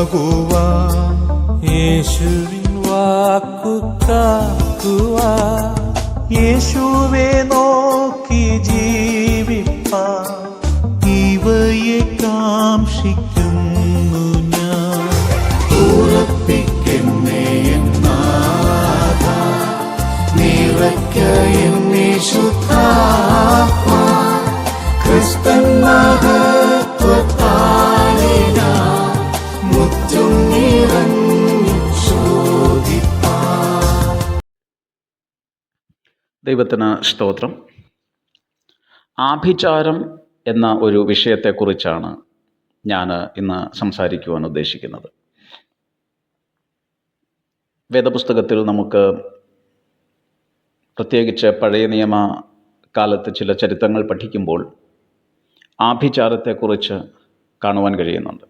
ആകുവാൻ, യേശുവിൻ വാക്കു കാക്കുവാൻ, യേശുവെ നോക്കി ജീവിപ്പാൻ ഇവയെ കാംക്ഷിക്കുന്നു ഞാൻ. ഉറപ്പിക്കെന്നെ എന്നാഥ, നിറയ്ക്ക എന്നെ ശുദ്ധാത്മാ, ക്രിസ്തൻ മഹത്വത്താലെ ഞാൻ മുറ്റും നിറഞ്ഞു ശോഭിപ്പാൻ. ദൈവത്തിന് സ്തോത്രം. ആഭിചാരം എന്ന ഒരു വിഷയത്തെക്കുറിച്ചാണ് ഞാൻ ഇന്ന് സംസാരിക്കുവാൻ ഉദ്ദേശിക്കുന്നത്. വേദപുസ്തകത്തിൽ നമുക്ക് പ്രത്യേകിച്ച് പഴയ നിയമ കാലത്ത് ചില ചരിത്രങ്ങൾ പഠിക്കുമ്പോൾ ആഭിചാരത്തെക്കുറിച്ച് കാണുവാൻ കഴിയുന്നുണ്ട്.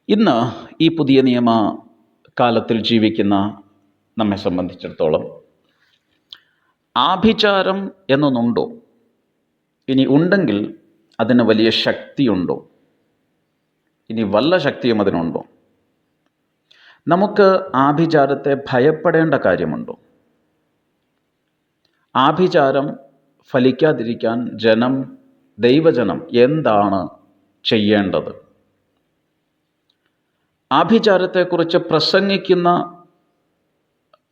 ഇന്ന് ഈ പുതിയ നിയമ കാലത്തിൽ ജീവിക്കുന്ന നമ്മെ സംബന്ധിച്ചിടത്തോളം ആഭിചാരം എന്നൊന്നുണ്ടോ? ഇനി ഉണ്ടെങ്കിൽ അതിന് വലിയ ശക്തിയുണ്ടോ? ഇനി വല്ല ശക്തിയും അതിനുണ്ടോ? നമുക്ക് ആഭിചാരത്തെ ഭയപ്പെടേണ്ട കാര്യമുണ്ടോ? ആഭിചാരം ഫലിക്കാതിരിക്കാൻ ദൈവജനം എന്താണ് ചെയ്യേണ്ടത്? ആഭിചാരത്തെക്കുറിച്ച് പ്രസംഗിക്കുന്ന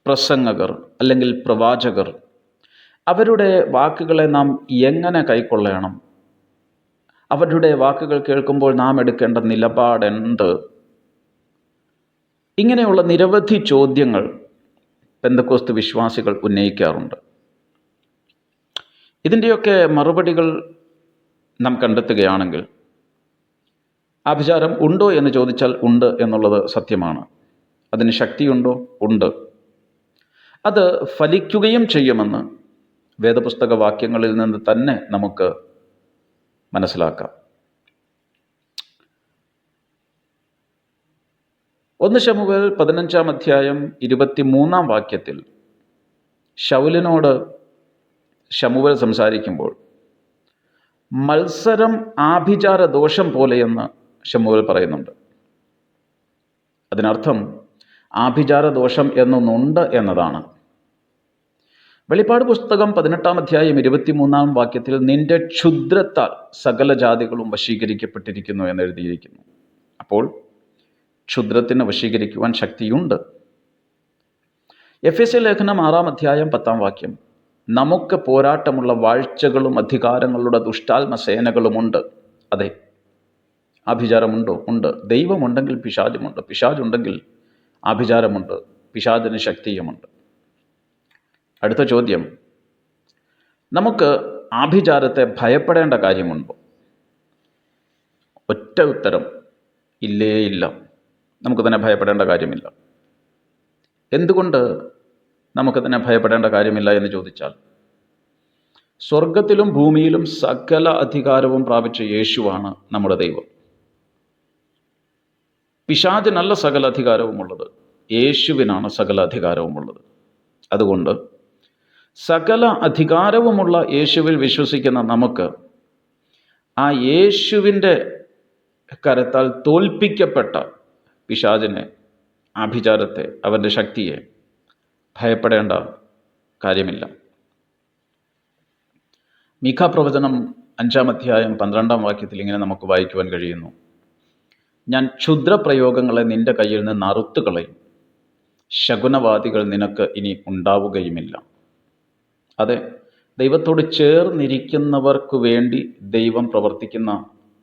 പ്രസംഗകർ അല്ലെങ്കിൽ പ്രവാചകർ, അവരുടെ വാക്കുകളെ നാം എങ്ങനെ കൈക്കൊള്ളണം? അവരുടെ വാക്കുകൾ കേൾക്കുമ്പോൾ നാം എടുക്കേണ്ട നിലപാടെന്ത്? ഇങ്ങനെയുള്ള നിരവധി ചോദ്യങ്ങൾ പെന്തക്കോസ്ത് വിശ്വാസികൾ ഉന്നയിക്കാറുണ്ട്. ഇതിൻ്റെയൊക്കെ മറുപടികൾ നാം കണ്ടെത്തുകയാണെങ്കിൽ, ആഭിചാരം ഉണ്ടോ എന്ന് ചോദിച്ചാൽ ഉണ്ട് എന്നുള്ളത് സത്യമാണ്. അതിന് ശക്തിയുണ്ടോ? ഉണ്ട്. അത് ഫലിക്കുകയും ചെയ്യുമെന്ന് വേദപുസ്തക വാക്യങ്ങളിൽ നിന്ന് തന്നെ നമുക്ക് മനസ്സിലാക്കാം. 1 ശമൂവേൽ 15-ാം അധ്യായം 23-ാം വാക്യത്തിൽ ശൗലിനോട് ശമൂവേൽ സംസാരിക്കുമ്പോൾ മത്സരം ആഭിചാര ദോഷം പോലെയെന്ന് ശമൂവേൽ പറയുന്നുണ്ട്. അതിനർത്ഥം ആഭിചാര ദോഷം എന്നൊന്നുണ്ട് എന്നതാണ്. വെളിപ്പാട് പുസ്തകം 18-ാം അധ്യായം 23-ാം വാക്യത്തിൽ നിന്റെ ക്ഷുദ്രത്താൽ സകല ജാതികളും വശീകരിക്കപ്പെട്ടിരിക്കുന്നു എന്ന് എഴുതിയിരിക്കുന്നു. അപ്പോൾ ക്ഷുദ്രത്തിന് വശീകരിക്കുവാൻ ശക്തിയുണ്ട്. എഫെസ്യ ലേഖനം 6-ാം അധ്യായം 10-ാം വാക്യം, നമുക്ക് പോരാട്ടമുള്ള വാഴ്ചകളും അധികാരങ്ങളുടെ ദുഷ്ടാത്മസേനകളുമുണ്ട്. അതെ, ആഭിചാരമുണ്ടോ? ഉണ്ട്. ദൈവമുണ്ടെങ്കിൽ പിശാചുമുണ്ട്. പിശാചുണ്ടെങ്കിൽ ആഭിചാരമുണ്ട്. പിശാചിന് ശക്തിയുമുണ്ട്. അടുത്ത ചോദ്യം, നമുക്ക് ആഭിചാരത്തെ ഭയപ്പെടേണ്ട കാര്യമുണ്ടോ? ഒറ്റ ഉത്തരം, ഇല്ലേ ഇല്ല. നമുക്ക് തന്നെ ഭയപ്പെടേണ്ട കാര്യമില്ല. എന്തുകൊണ്ട് നമുക്ക് തന്നെ ഭയപ്പെടേണ്ട കാര്യമില്ല എന്ന് ചോദിച്ചാൽ, സ്വർഗത്തിലും ഭൂമിയിലും സകല അധികാരവും പ്രാപിച്ച യേശുവാണ് നമ്മുടെ ദൈവം. പിശാചിനല്ല സകല അധികാരവുമുള്ളത്, യേശുവിനാണ് സകല അധികാരവുമുള്ളത്. അതുകൊണ്ട് സകല അധികാരവുമുള്ള യേശുവിൽ വിശ്വസിക്കുന്ന നമുക്ക് ആ യേശുവിൻ്റെ കരത്താൽ തോൽപ്പിക്കപ്പെട്ട പിശാചിനെ, ആഭിചാരത്തെ, അവൻ്റെ ശക്തിയെ ഭയപ്പെടേണ്ട കാര്യമില്ല. മീഖാ പ്രവചനം 5-ാം അധ്യായം 12-ാം വാക്യത്തിൽ ഇങ്ങനെ നമുക്ക് വായിക്കുവാൻ കഴിയുന്നു, ഞാൻ ക്ഷുദ്രപ്രയോഗങ്ങളെ നിന്റെ കയ്യിൽ നിന്ന് അറുത്തു കളയും, ശകുനവാദികൾ നിനക്ക് ഇനി ഉണ്ടാവുകയുമില്ല. അതെ, ദൈവത്തോട് ചേർന്നിരിക്കുന്നവർക്ക് വേണ്ടി ദൈവം പ്രവർത്തിക്കുന്ന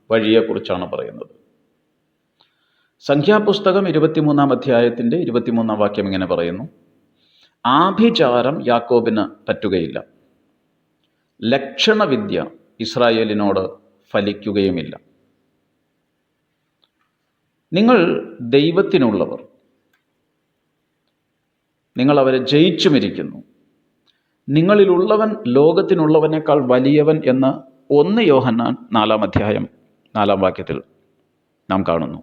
വഴിയെക്കുറിച്ചാണ് പറയുന്നത്. സംഖ്യാപുസ്തകം 23-ാം അധ്യായത്തിൻ്റെ 23-ാം വാക്യം ഇങ്ങനെ പറയുന്നു, ആഭിചാരം യാക്കോബിന് പറ്റുകയില്ല, ലക്ഷണവിദ്യ ഇസ്രായേലിനോട് ഫലിക്കുകയുമില്ല. നിങ്ങൾ ദൈവത്തിനുള്ളവർ, നിങ്ങൾ അവരെ ജയിച്ചുമിരിക്കുന്നു, നിങ്ങളിലുള്ളവൻ ലോകത്തിനുള്ളവനേക്കാൾ വലിയവൻ എന്ന് 1 യോഹന്നാൻ 4-ാം അധ്യായം 4-ാം വാക്യത്തിൽ നാം കാണുന്നു.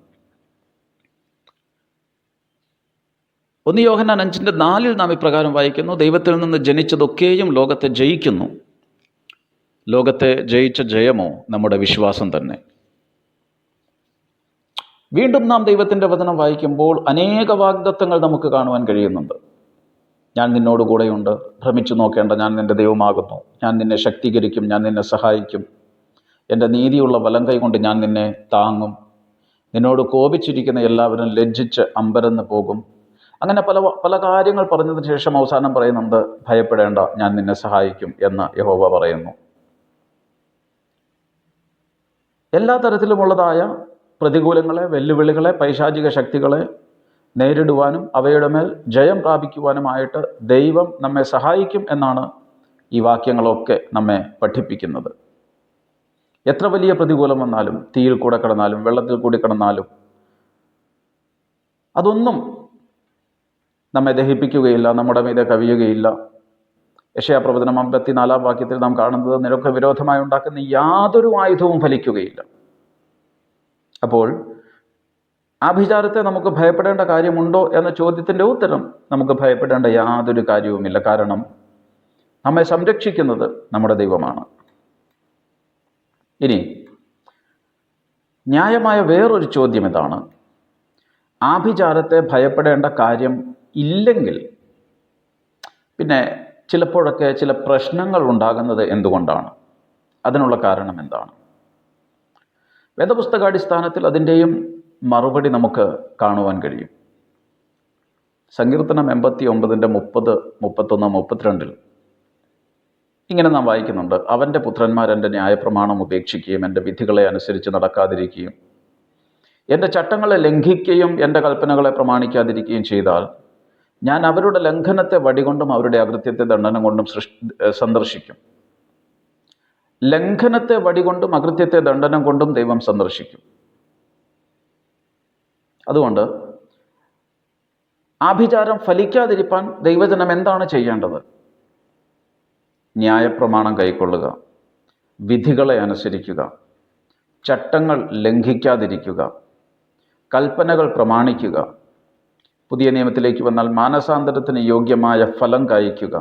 1 യോഹന്നാൻ 5:4 നാം ഇപ്രകാരം വായിക്കുന്നു, ദൈവത്തിൽ നിന്ന് ജനിച്ചതൊക്കെയും ലോകത്തെ ജയിക്കുന്നു, ലോകത്തെ ജയിച്ച ജയമോ നമ്മുടെ വിശ്വാസം തന്നെ. വീണ്ടും നാം ദൈവത്തിൻ്റെ വചനം വായിക്കുമ്പോൾ അനേക വാഗ്ദത്തങ്ങൾ നമുക്ക് കാണുവാൻ കഴിയുന്നുണ്ട്. ഞാൻ നിന്നോട് കൂടെയുണ്ട്, ഭ്രമിച്ചു നോക്കേണ്ട, ഞാൻ നിൻ്റെ ദൈവമാകുന്നു, ഞാൻ നിന്നെ ശക്തീകരിക്കും, ഞാൻ നിന്നെ സഹായിക്കും, എൻ്റെ നീതിയുള്ള വലം കൈ കൊണ്ട് ഞാൻ നിന്നെ താങ്ങും, നിന്നോട് കോപിച്ചിരിക്കുന്ന എല്ലാവരും ലജ്ജിച്ച് അമ്പരന്ന് പോകും. അങ്ങനെ പല പല കാര്യങ്ങൾ പറഞ്ഞതിന് ശേഷം അവസാനം പറയുന്നുണ്ട്, ഭയപ്പെടേണ്ട, ഞാൻ നിന്നെ സഹായിക്കും എന്ന് യഹോവ പറയുന്നു. എല്ലാ തരത്തിലുമുള്ളതായ പ്രതികൂലങ്ങളെ, വെല്ലുവിളികളെ, പൈശാചിക ശക്തികളെ നേരിടുവാനും അവയുടെ മേൽ ജയം പ്രാപിക്കുവാനുമായിട്ട് ദൈവം നമ്മെ സഹായിക്കും എന്നാണ് ഈ വാക്യങ്ങളൊക്കെ നമ്മെ പഠിപ്പിക്കുന്നത്. എത്ര വലിയ പ്രതികൂലം വന്നാലും, തീയിൽ കൂടെ കിടന്നാലും, വെള്ളത്തിൽ കൂടി കിടന്നാലും അതൊന്നും നമ്മെ ദഹിപ്പിക്കുകയില്ല, നമ്മുടെ മീതെ കവിയുകയില്ല. യെശയ്യാപ്രവചനം 54 വാക്യത്തിൽ നാം കാണുന്നത്, നിനക്ക് വിരോധമായി ഉണ്ടാക്കുന്ന യാതൊരു ആയുധവും ഫലിക്കുകയില്ല. അപ്പോൾ ആഭിചാരത്തെ നമുക്ക് ഭയപ്പെടേണ്ട കാര്യമുണ്ടോ എന്ന ചോദ്യത്തിൻ്റെ ഉത്തരം, നമുക്ക് ഭയപ്പെടേണ്ട യാതൊരു കാര്യവുമില്ല. കാരണം നമ്മെ സംരക്ഷിക്കുന്നത് നമ്മുടെ ദൈവമാണ്. ഇനി ന്യായമായ വേറൊരു ചോദ്യം ഇതാണ്, ആഭിചാരത്തെ ഭയപ്പെടേണ്ട കാര്യം ഇല്ലെങ്കിൽ പിന്നെ ചിലപ്പോഴൊക്കെ ചില പ്രശ്നങ്ങൾ ഉണ്ടാകുന്നത് എന്തുകൊണ്ടാണ്? അതിനുള്ള കാരണം എന്താണ്? വേദപുസ്തകാടിസ്ഥാനത്തിൽ അതിൻ്റെയും മറുപടി നമുക്ക് കാണുവാൻ കഴിയും. സങ്കീർത്തനം 89:30, 31, 32 ഇങ്ങനെ നാം വായിക്കുന്നുണ്ട്, അവൻ്റെ പുത്രന്മാർ എൻ്റെ ന്യായപ്രമാണം ഉപേക്ഷിക്കുകയും എൻ്റെ വിധികളെ അനുസരിച്ച് നടക്കാതിരിക്കുകയും എൻ്റെ ചട്ടങ്ങളെ ലംഘിക്കുകയും എൻ്റെ കൽപ്പനകളെ പ്രമാണിക്കാതിരിക്കുകയും ചെയ്താൽ ഞാൻ അവരുടെ ലംഘനത്തെ വടികൊണ്ടും അവരുടെ അകൃത്യത്തെ ദണ്ഡനം കൊണ്ടും സന്ദർശിക്കും. ലംഘനത്തെ വടികൊണ്ടും അകൃത്യത്തെ ദണ്ഡനം കൊണ്ടും ദൈവം സന്ദർശിക്കും. അതുകൊണ്ട് ആഭിചാരം ഫലിക്കാതിരിപ്പാൻ ദൈവജനം എന്താണ് ചെയ്യേണ്ടത്? ന്യായപ്രമാണം കൈക്കൊള്ളുക, വിധികളെ അനുസരിക്കുക, ചട്ടങ്ങൾ ലംഘിക്കാതിരിക്കുക, കൽപ്പനകൾ പ്രമാണിക്കുക. പുതിയ നിയമത്തിലേക്ക് വന്നാൽ മാനസാന്തരത്തിന് യോഗ്യമായ ഫലം കായ്ക്കുക.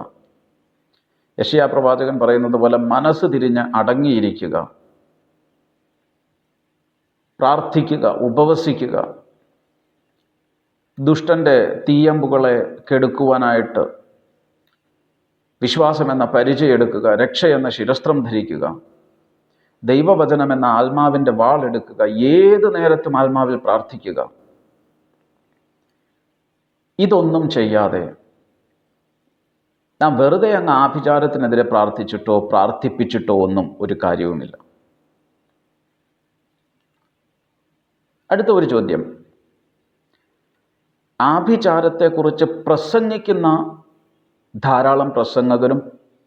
യെശയ്യാ പ്രവാചകൻ പറയുന്നത് പോലെ മനസ്സ് തിരിഞ്ഞ് അടങ്ങിയിരിക്കുക, പ്രാർത്ഥിക്കുക, ഉപവസിക്കുക, ദുഷ്ടൻ്റെ തീയമ്പുകളെ കെടുക്കുവാനായിട്ട് വിശ്വാസമെന്ന പരിചയം എടുക്കുക, രക്ഷയെന്ന ശിരസ്ത്രം ധരിക്കുക, ദൈവവചനമെന്ന ആത്മാവിൻ്റെ വാൾ എടുക്കുക, ഏത് നേരത്തും ആത്മാവിൽ പ്രാർത്ഥിക്കുക. ഇതൊന്നും ചെയ്യാതെ നാം വെറുതെ അങ്ങ് ആഭിചാരത്തിനെതിരെ പ്രാർത്ഥിച്ചിട്ടോ പ്രാർത്ഥിപ്പിച്ചിട്ടോ ഒന്നും ഒരു കാര്യവുമില്ല. അടുത്ത ഒരു ചോദ്യം, ആഭിചാരത്തെക്കുറിച്ച് പ്രസംഗിക്കുന്ന ധാരാളം പ്രസംഗകരും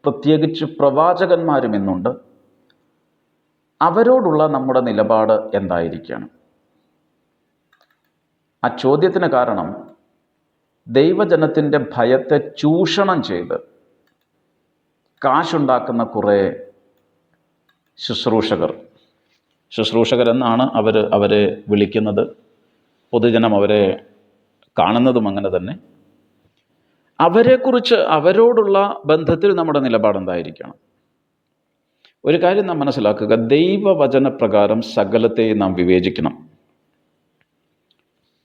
പ്രത്യേകിച്ച് പ്രവാചകന്മാരും ഇന്നുണ്ട്. അവരോടുള്ള നമ്മുടെ നിലപാട് എന്തായിരിക്കണം? ആ ചോദ്യത്തിന് കാരണം ദൈവജനത്തിൻ്റെ ഭയത്തെ ചൂഷണം ചെയ്ത് കാശുണ്ടാക്കുന്ന കുറേ ശുശ്രൂഷകരെന്നാണ് അവരെ വിളിക്കുന്നത്. പൊതുജനം അവരെ കാണുന്നതും അങ്ങനെ തന്നെ. അവരെക്കുറിച്ച്, അവരോടുള്ള ബന്ധത്തിൽ നമ്മുടെ നിലപാടെന്തായിരിക്കണം? ഒരു കാര്യം നാം മനസ്സിലാക്കുക, ദൈവവചനപ്രകാരം സകലത്തെയും നാം വിവേചിക്കണം.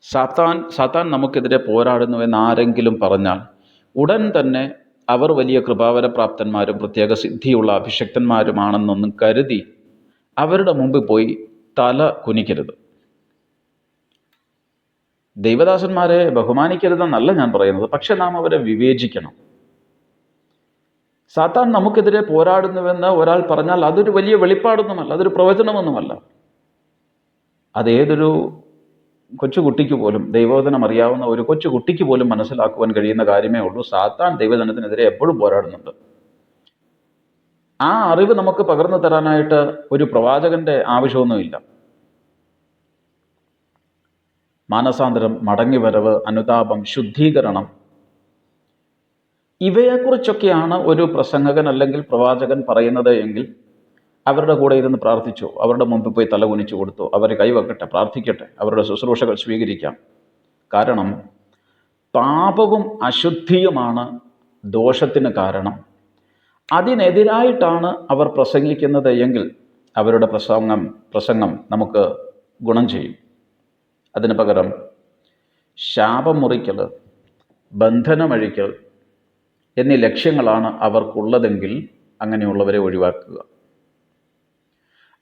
സാത്താൻ നമുക്കെതിരെ പോരാടുന്നുവെന്ന് ആരെങ്കിലും പറഞ്ഞാൽ ഉടൻ തന്നെ അവർ വലിയ കൃപാവരപ്രാപ്തന്മാരും പ്രത്യേക സിദ്ധിയുള്ള അഭിഷക്തന്മാരുമാണെന്നൊന്നും കരുതി അവരുടെ മുമ്പിൽ പോയി തല കുനിക്കരുത്. ദൈവദാസന്മാരെ ബഹുമാനിക്കരുതെന്നല്ല ഞാൻ പറയുന്നത്, പക്ഷെ നാം അവരെ വിവേചിക്കണം. സാത്താൻ നമുക്കെതിരെ പോരാടുന്നുവെന്ന് ഒരാൾ പറഞ്ഞാൽ അതൊരു വലിയ വെളിപ്പാടൊന്നുമല്ല, അതൊരു പ്രവചനമൊന്നുമല്ല. അതേതൊരു കൊച്ചുകുട്ടിക്ക് പോലും, ദൈവവചനം അറിയാവുന്ന ഒരു കൊച്ചുകുട്ടിക്ക് പോലും മനസ്സിലാക്കുവാൻ കഴിയുന്ന കാര്യമേ ഉള്ളൂ. സാത്താൻ ദൈവജനത്തിനെതിരെ എപ്പോഴും പോരാടുന്നുണ്ട്. ആ അറിവ് നമുക്ക് പകർന്നു തരാനായിട്ട് ഒരു പ്രവാചകന്റെ ആവശ്യമൊന്നുമില്ല. മാനസാന്തരം, മടങ്ങിവരവ്, അനുതാപം, ശുദ്ധീകരണം, ഇവയെക്കുറിച്ചൊക്കെയാണ് ഒരു പ്രസംഗകൻ അല്ലെങ്കിൽ പ്രവാചകൻ പറയുന്നത് എങ്കിൽ അവരുടെ കൂടെ ഇരുന്ന് പ്രാർത്ഥിച്ചോ, അവരുടെ മുമ്പിൽ പോയി തല കുനിച്ചു കൊടുത്തോ, അവരെ കൈവെക്കട്ടെ, പ്രാർത്ഥിക്കട്ടെ, അവരുടെ ശുശ്രൂഷകൾ സ്വീകരിക്കാം. കാരണം പാപവും അശുദ്ധിയുമാണ് ദോഷത്തിന് കാരണം. അതിനെതിരായിട്ടാണ് അവർ പ്രസംഗിക്കുന്നത് എങ്കിൽ അവരുടെ പ്രസംഗം നമുക്ക് ഗുണം ചെയ്യും. അതിന് പകരം ശാപം മുറിക്കൽ, ബന്ധനമഴിക്കൽ എന്നീ ലക്ഷ്യങ്ങളാണ് അവർക്കുള്ളതെങ്കിൽ അങ്ങനെയുള്ളവരെ ഒഴിവാക്കുക.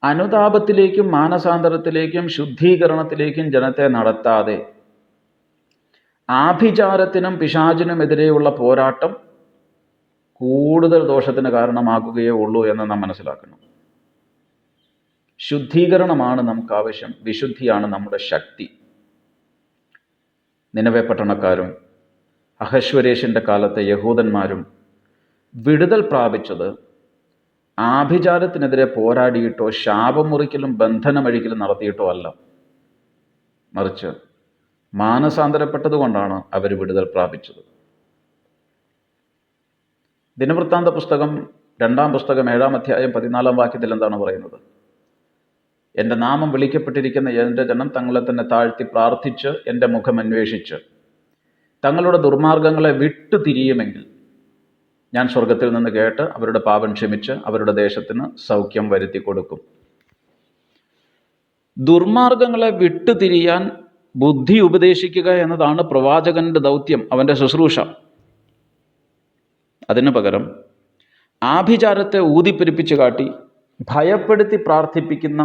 അനുതാപത്തിലേക്കും മാനസാന്തരത്തിലേക്കും ശുദ്ധീകരണത്തിലേക്കും ജനത്തെ നടത്താതെ ആഭിചാരത്തിനും പിശാചിനുമെതിരെയുള്ള പോരാട്ടം കൂടുതൽ ദോഷത്തിന് കാരണമാക്കുകയേ ഉള്ളൂ എന്ന് നാം മനസ്സിലാക്കണം. ശുദ്ധീകരണമാണ് നമുക്ക് ആവശ്യം. വിശുദ്ധിയാണ് നമ്മുടെ ശക്തി. നിനവെ പട്ടണക്കാരും അഹശ്വരേഷിൻ്റെ കാലത്തെ യഹൂദന്മാരും വിടുതൽ പ്രാപിച്ചത് ആഭിചാരത്തിനെതിരെ പോരാടിയിട്ടോ ശാപം മുറിക്കലും ബന്ധനമഴിക്കലും നടത്തിയിട്ടോ അല്ല, മറിച്ച് മാനസാന്തരപ്പെട്ടതുകൊണ്ടാണ് അവർ വിടുതൽ പ്രാപിച്ചത്. ദിനവൃത്താന്ത പുസ്തകം 2-ാം പുസ്തകം 7-ാം അധ്യായം 14-ാം വാക്യത്തിൽ എന്താണ് പറയുന്നത്? എൻ്റെ നാമം വിളിക്കപ്പെട്ടിരിക്കുന്ന എൻ്റെ ജനം തങ്ങളെ തന്നെ താഴ്ത്തി പ്രാർത്ഥിച്ച് എൻ്റെ മുഖം അന്വേഷിച്ച് തങ്ങളുടെ ദുർമാർഗങ്ങളെ വിട്ടുതിരിയുമെങ്കിൽ ഞാൻ സ്വർഗത്തിൽ നിന്ന് കേട്ട് അവരുടെ പാപം ക്ഷമിച്ച് അവരുടെ ദേശത്തിന് സൗഖ്യം വരുത്തി കൊടുക്കും. ദുർമാർഗങ്ങളെ വിട്ടുതിരിയാൻ ബുദ്ധി ഉപദേശിക്കുക എന്നതാണ് പ്രവാചകന്റെ ദൗത്യം, അവൻ്റെ ശുശ്രൂഷ. അതിനു പകരം ആഭിചാരത്തെ ഊതിപ്പെരുപ്പിച്ച് കാട്ടി ഭയപ്പെടുത്തി പ്രാർത്ഥിപ്പിക്കുന്ന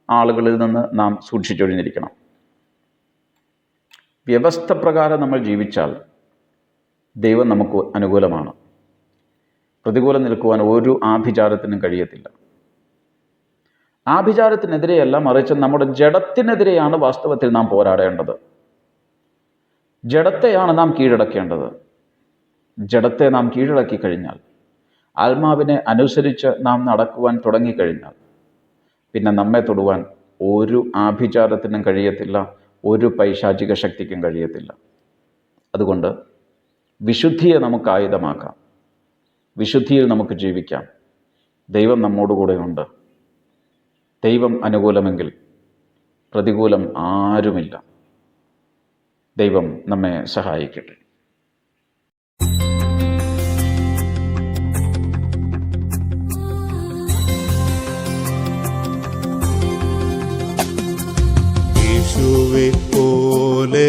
ആളുകളിൽ നിന്ന് നാം സൂക്ഷിച്ചൊഴിഞ്ഞിരിക്കണം. വ്യവസ്ഥ പ്രകാരം നമ്മൾ ജീവിച്ചാൽ ദൈവം നമുക്ക് അനുകൂലമാണ്. പ്രതികൂലം നിൽക്കുവാൻ ഒരു ആഭിചാരത്തിനും കഴിയത്തില്ല. ആഭിചാരത്തിനെതിരെയല്ല, മറിച്ച് നമ്മുടെ ജഡത്തിനെതിരെയാണ് വാസ്തവത്തിൽ നാം പോരാടേണ്ടത്. ജഡത്തെയാണ് നാം കീഴടക്കേണ്ടത്. ജഡത്തെ നാം കീഴടക്കി കഴിഞ്ഞാൽ, ആത്മാവിനെ അനുസരിച്ച് നാം നടക്കുവാൻ തുടങ്ങിക്കഴിഞ്ഞാൽ, പിന്നെ നമ്മെ തൊടുവാൻ ഒരു ആഭിചാരത്തിനും കഴിയത്തില്ല, ഒരു പൈശാചിക ശക്തിക്കും കഴിയത്തില്ല. അതുകൊണ്ട് വിശുദ്ധിയെ നമുക്ക് ആയുധമാക്കാം. വിശുദ്ധിയിൽ നമുക്ക് ജീവിക്കാം. ദൈവം നമ്മോടുകൂടെയുണ്ട്. ദൈവം അനുകൂലമെങ്കിൽ പ്രതികൂലം ആരുമില്ല. ദൈവം നമ്മെ സഹായിക്കട്ടെ. യേശുവെ പോലെയാകുവാൻ